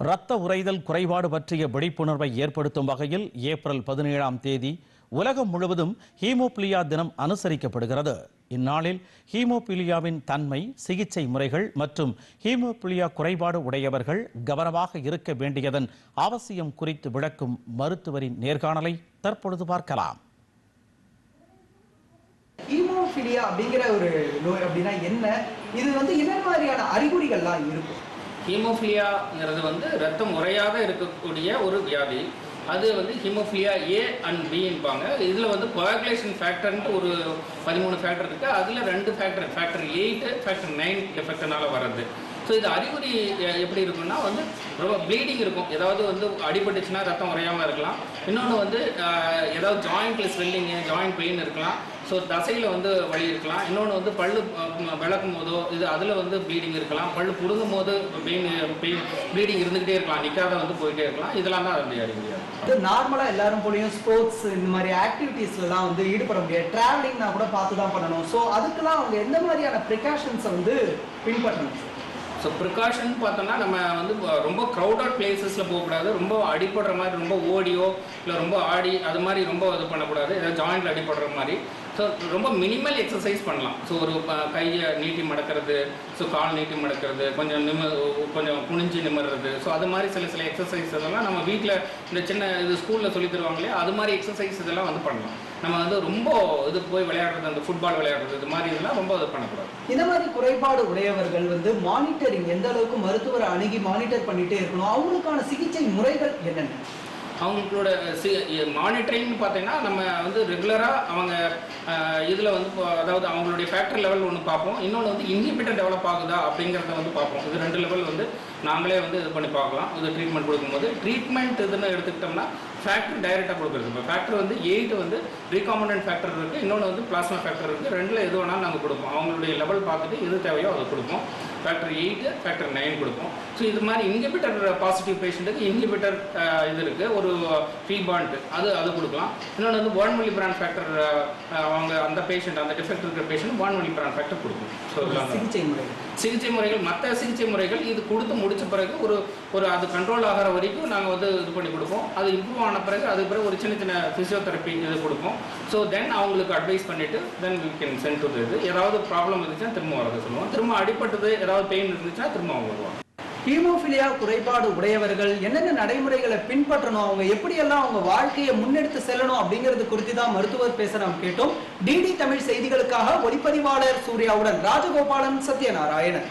இரத்த உறைதல் குறைபாடு பற்றிய விழிப்புணர்வை ஏற்படுத்தும் வகையில் ஏப்ரல் 17ஆம் தேதி உலகம் முழுவதும் ஹீமோபிலியா தினம் அனுசரிக்கப்படுகிறது. இந்நாளில் ஹீமோபிலியாவின் தன்மை, சிகிச்சை முறைகள் மற்றும் ஹீமோபிலியா குறைபாடு உடையவர்கள் கவனமாக இருக்க வேண்டியதன் அவசியம் குறித்து விளக்கும் மருத்துவரின் நேர்காணலை தற்பொழுது பார்க்கலாம். ஹீமோபிலியா அப்படிங்கிற ஒரு நோய் அப்படின்னா என்ன? இது என்ன மாதிரியான அறிகுறிகள்லாம் இருக்கும்? ஹீமோஃபிலியாங்கிறது ரத்தம் உறையாக இருக்கக்கூடிய ஒரு வியாதி. அது ஹீமோஃபிலியா ஏ அண்ட் பின்பாங்க. இதில் கோஆகுலேஷன் ஃபேக்டர்ன்ட்டு ஒரு 13 ஃபேக்டர் இருக்குது. அதில் 2 ஃபேக்டர், ஃபேக்டர் 8, ஃபேக்டர் 9 எஃபெக்ட்னால வர்றது. ஸோ இது அறிகுறி எப்படி இருக்குன்னா ரொம்ப ப்ளீடிங் இருக்கும். ஏதாவது அடிபட்டுச்சுன்னா ரத்தம் உறையாமல் இருக்கலாம். இன்னொன்று ஏதாவது ஜாயிண்ட்டில் ஸ்வெல்லிங்கு, ஜாயிண்ட் பெயின் இருக்கலாம். ஸோ தசையில் வலி இருக்கலாம். இன்னொன்று பல்லு விளக்கும் போதோ அதில் ப்ளீடிங் இருக்கலாம். பல்லு புடுங்கும் போது பெயின் ப்ளீடிங் இருந்துகிட்டே இருக்கலாம். நிற்காத போயிட்டே இருக்கலாம். இதெல்லாம் தான் அது அறிகுறியாக. நார்மலாக எல்லாரும் போலையும் ஸ்போர்ட்ஸ் இந்த மாதிரி ஆக்டிவிட்டீஸ்லாம் ஈடுபட முடியாது. ட்ராவலிங்னா கூட பார்த்து தான் பண்ணணும். ஸோ அதுக்கெல்லாம் அவங்க எந்த மாதிரியான ப்ரிகாஷன்ஸை பின்பற்றணும்? ஸோ ப்ரிகாஷன் பார்த்தோம்னா நம்ம ரொம்ப க்ரௌடட் பிளேசஸில் போகக்கூடாது. ரொம்ப அடிப்படுற மாதிரி, ரொம்ப ஓடியோ இல்லை ரொம்ப ஆடி அது மாதிரி ரொம்ப இது பண்ணக்கூடாது. ஏதாவது ஜாயிண்டில் அடிப்படுற மாதிரி. ஸோ ரொம்ப மினிமல் எக்ஸசைஸ் பண்ணலாம். ஸோ ஒரு கையை நீட்டி மடக்கிறது, ஸோ கால் நீட்டி மடக்கிறது, கொஞ்சம் குனிஞ்சு நிமிடுறது. ஸோ அது மாதிரி சில எக்ஸசைஸ் இதெல்லாம் நம்ம வீட்டில் இந்த சின்ன இது ஸ்கூலில் சொல்லி தருவாங்களே, அது மாதிரி எக்ஸசைஸ் இதெல்லாம் பண்ணலாம். நம்ம ரொம்ப இது போய் விளையாடுறது, அந்த ஃபுட்பால் விளையாடுறது, இது மாதிரி இதெல்லாம் ரொம்ப இது பண்ணக்கூடாது. இந்த மாதிரி குறைபாடு உடையவர்கள் மானிட்டரிங் எந்த அளவுக்கு மருத்துவரை அணுகி மானிட்டர் பண்ணிட்டே இருக்கணும்? அவங்களுக்கான சிகிச்சை முறைகள் என்னென்ன? அவங்களோட மானிட்டரிங்னு பார்த்தீங்கன்னா நம்ம ரெகுலராக அவங்க இதில் அதாவது அவங்களுடைய ஃபேக்டர் லெவல் ஒன்று பார்ப்போம். இன்னொன்று இன்ஹிபிட்டர் டெவலப் ஆகுதா அப்படிங்கிறத பார்ப்போம். இது 2 லெவல் நாங்களே இது பண்ணி பார்க்கலாம். இது ட்ரீட்மெண்ட் கொடுக்கும்போது ட்ரீட்மெண்ட் இதுன்னு எடுத்துக்கிட்டோம்னா ஃபேக்டர் டைரெக்டாக கொடுக்குறது. இப்போ ஃபேக்டர் 8 ரீகாம்பனன்ட் ஃபேக்டர் இருக்குது. இன்னொன்று பிளாஸ்மா ஃபேக்டர் இருக்குது. 2ல் எது வேணாலும் நாங்கள் கொடுப்போம். அவங்களுடைய லெவல் பார்த்துட்டு எது தேவையோ அதை கொடுப்போம். ஃபேக்டர் 8, ஃபேக்டர் 9 கொடுப்போம். ஸோ இது மாதிரி இன்ஹிபிட்டர் பாசிட்டிவ் பேஷண்ட்டுக்கு இன்ஹிபிட்டர் இது இருக்குது, ஒரு ஃபீபான்ட்டு அது கொடுக்கலாம். இன்னொன்று வான் மில்லிபிரான் ஃபேக்டர் அவங்க அந்த பேஷண்ட், அந்த டிஃபெக்ட் இருக்கிற பேஷண்ட் வான் மில்லிபிரான் ஃபேக்டர் கொடுக்கும். ஸோ சிகிச்சை முறைகள் மற்ற சிகிச்சை முறைகள் இது கொடுத்து முடிச்ச பிறகு ஒரு அது கண்ட்ரோல் ஆகிற வரைக்கும் நாங்கள் இது பண்ணி கொடுப்போம். அது இம்ப்ரூவ் ஆன பிறகு அதுக்கு பிறகு ஒரு சின்ன ஃபிசியோதெரப்பி இது கொடுப்போம். ஸோ தென் அவங்களுக்கு அட்வைஸ் பண்ணிவிட்டு then we can send to இது. ஏதாவது ப்ராப்ளம் இருந்துச்சுன்னா திரும்ப வரதை சொல்லுவோம். திரும்ப அடிப்பட்டது ஏதாவது பெயின் இருந்துச்சுன்னா திரும்ப அவங்க வருவாங்க. ஹீமோபிலியா குறைபாடு உடையவர்கள் என்னென்ன நடைமுறைகளை பின்பற்றணும், அவங்க எப்படியெல்லாம் அவங்க வாழ்க்கையை முன்னெடுத்து செல்லணும் அப்படிங்கிறது குறித்து தான் மருத்துவர் பேச நாம் கேட்டோம். டிடி தமிழ் செய்திகளுக்காக ஒளிப்பதிவாளர் சூர்யாவுடன் ராஜகோபாலன், சத்யநாராயணன்.